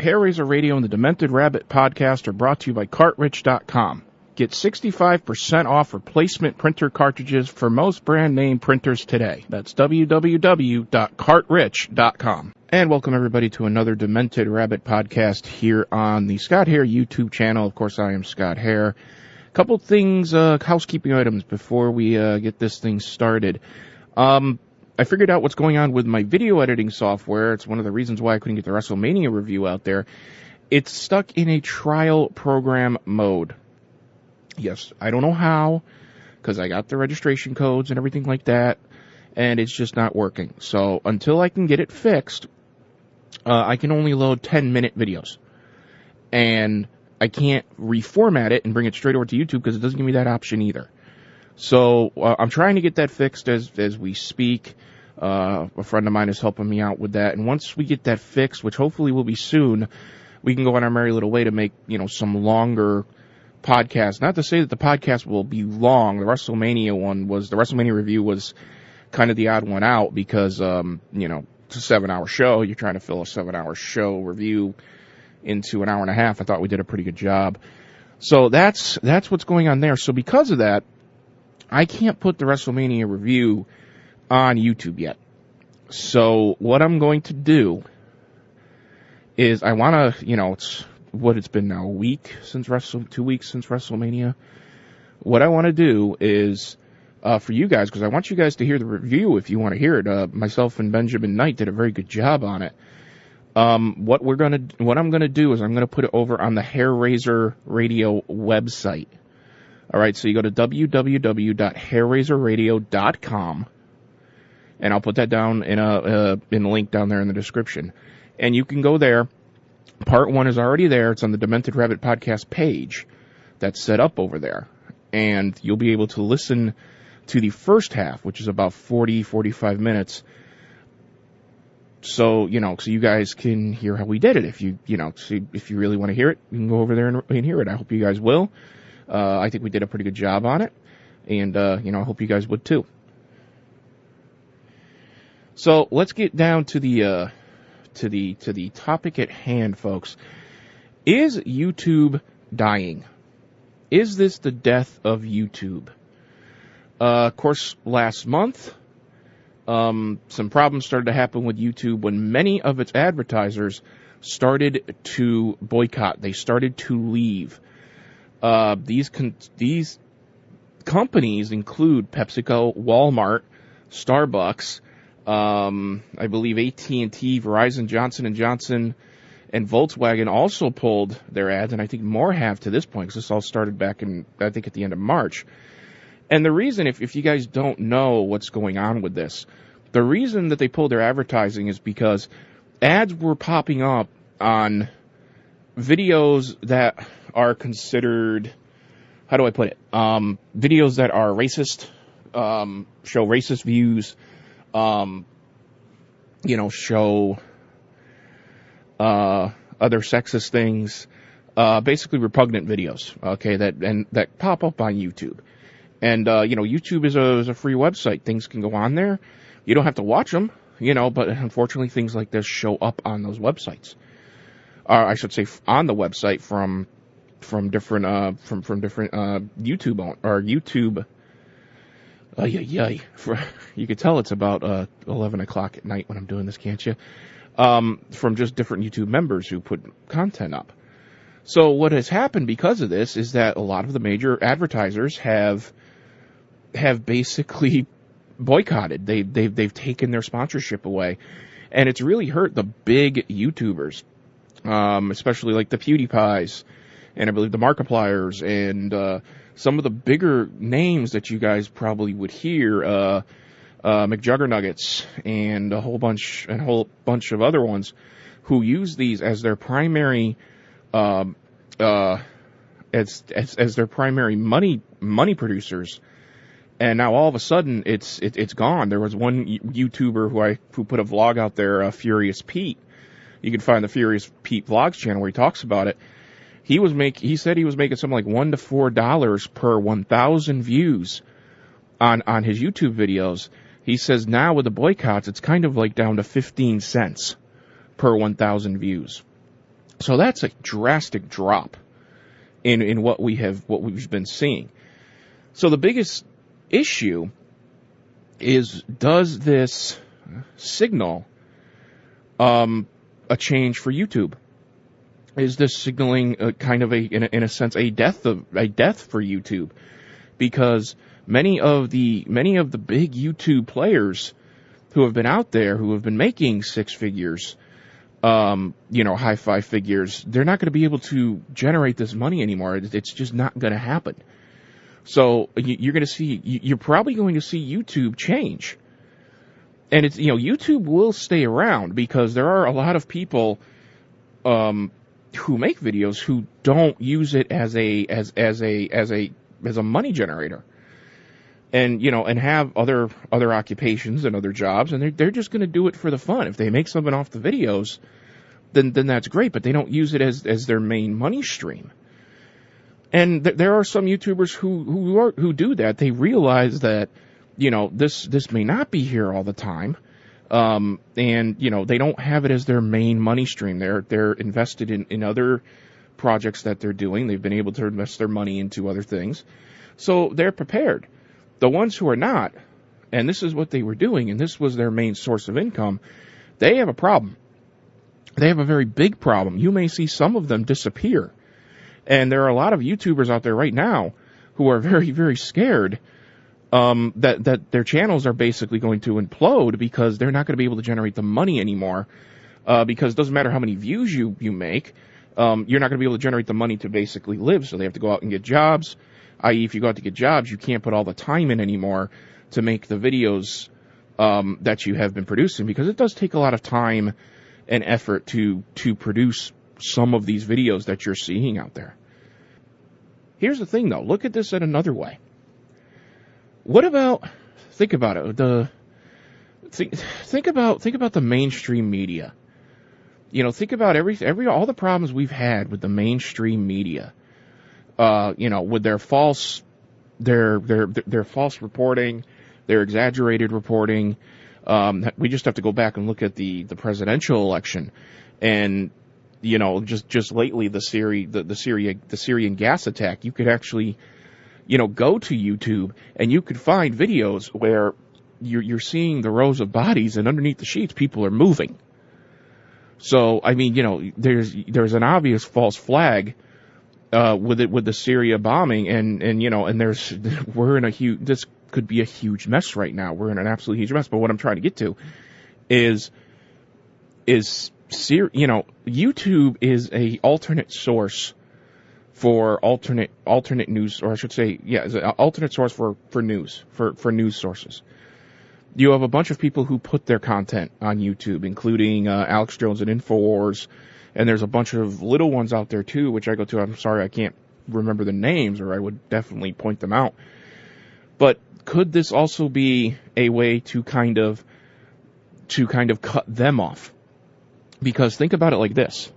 Haire Radio and the Demented Rabbit podcast are brought to you by Cartrich.com. Get 65% off replacement printer cartridges for most brand name printers today. That's www.cartrich.com. And welcome everybody to another Demented Rabbit podcast here on the Scott Haire YouTube channel. Of course, I am Scott Haire. Couple things, housekeeping items before we get this thing started. I figured out what's going on with my video editing software. It's one of the reasons why I couldn't get the WrestleMania review out there. It's stuck in a trial program mode. Yes, I don't know how, because I got the registration codes and everything like that, and it's just not working. So until I can get it fixed, I can only load 10-minute videos. And I can't reformat it and bring it straight over to YouTube because it doesn't give me that option either. So I'm trying to get that fixed as we speak. A friend of mine is helping me out with that. And once we get that fixed, which hopefully will be soon, we can go on our merry little way to make, some longer podcasts. Not to say that the podcast will be long. The WrestleMania review was kind of the odd one out because, it's a 7-hour show. You're trying to fill a 7-hour show review into an hour and a half. I thought we did a pretty good job. So that's what's going on there. So because of that, I can't put the WrestleMania review on YouTube yet. So what I'm going to do is I want to, it's been now 2 weeks since WrestleMania. What I want to do is for you guys, because I want you guys to hear the review if you want to hear it. Myself and Benjamin Knight did a very good job on it. What I'm gonna do is I'm gonna put it over on the Haire Radio website. All right, so you go to www.hairerazorradio.com, and I'll put that down in a link down there in the description, and you can go there. Part 1 is already there. It's on the Demented Rabbit podcast page that's set up over there, and you'll be able to listen to the first half, which is about 45 minutes. So, so you guys can hear how we did it. If you really want to hear it, you can go over there and hear it. I hope you guys will. I think we did a pretty good job on it, and I hope you guys would too. So let's get down to the topic at hand, folks. Is YouTube dying? Is this the death of YouTube? Of course, last month, some problems started to happen with YouTube when many of its advertisers started to boycott. They started to leave. These companies include PepsiCo, Walmart, Starbucks, I believe AT&T, Verizon, Johnson & Johnson, and Volkswagen also pulled their ads, and I think more have to this point, because this all started back in, I think, at the end of March. And the reason, if you guys don't know what's going on with this, the reason that they pulled their advertising is because ads were popping up on videos that are considered, how do I put it, videos that are racist, show racist views, show other sexist things, basically repugnant videos, okay, that pop up on YouTube. And, YouTube is a free website. Things can go on there. You don't have to watch them, but unfortunately things like this show up on those websites. I should say on the website from different YouTube or YouTube. You could tell it's about 11 o'clock at night when I'm doing this, can't you? From just different YouTube members who put content up. So what has happened because of this is that a lot of the major advertisers have basically boycotted. They've taken their sponsorship away, and it's really hurt the big YouTubers, especially like the PewDiePies, and I believe the Markipliers, and some of the bigger names that you guys probably would hear, McJuggernuggets, and a whole bunch of other ones who use these as their primary as their primary money producers. And now all of a sudden it's gone. There was one YouTuber who put a vlog out there, Furious Pete. You can find the Furious Pete Vlogs channel where he talks about it. He said he was making something like $1 to $4 per 1,000 views on his YouTube videos. He says now with the boycotts, it's kind of like down to 15 cents per 1,000 views. So that's a drastic drop in what we've been seeing. So the biggest issue is, does this signal a change for YouTube? Is this signaling kind of in a sense a death for YouTube? Because many of the big YouTube players who have been out there, who have been making six figures, high five figures, they're not going to be able to generate this money anymore. It's just not going to happen. So you're probably going to see YouTube change. And it's, YouTube will stay around because there are a lot of people who make videos who don't use it as a money generator. And and have other occupations and other jobs, and they're just going to do it for the fun. If they make something off the videos, then that's great, but they don't use it as their main money stream. And there are some YouTubers who do that. They realize that this may not be here all the time, and they don't have it as their main money stream. They're invested in other projects that they're doing. They've been able to invest their money into other things, so they're prepared. The ones who are not, and this is what they were doing, and this was their main source of income, they have a problem. They have a very big problem. You may see some of them disappear. And there are a lot of YouTubers out there right now who are very, very scared that their channels are basically going to implode because they're not going to be able to generate the money anymore. Because it doesn't matter how many views you make, you're not going to be able to generate the money to basically live. So they have to go out and get jobs. I.e., if you go out to get jobs, you can't put all the time in anymore to make the videos that you have been producing, because it does take a lot of time and effort to produce some of these videos that you're seeing out there. Here's the thing, though. Look at this in another way. What about, think about it, think about the mainstream media. Think about all the problems we've had with the mainstream media. With their false reporting, their exaggerated reporting. We just have to go back and look at the presidential election, and just lately the Syrian gas attack. You could actually go to YouTube and you could find videos where you're seeing the rows of bodies, and underneath the sheets people are moving. So I mean, there's an obvious false flag with the Syria bombing, and this could be a huge mess right now. We're in an absolutely huge mess. But what I'm trying to get to is YouTube is a alternate source for alternate news, or I should say, is an alternate source for news, for news sources. You have a bunch of people who put their content on YouTube, including Alex Jones and InfoWars. And there's a bunch of little ones out there too, which I go to. I'm sorry, I can't remember the names, or I would definitely point them out. But could this also be a way to kind of cut them off? Because think about it like this.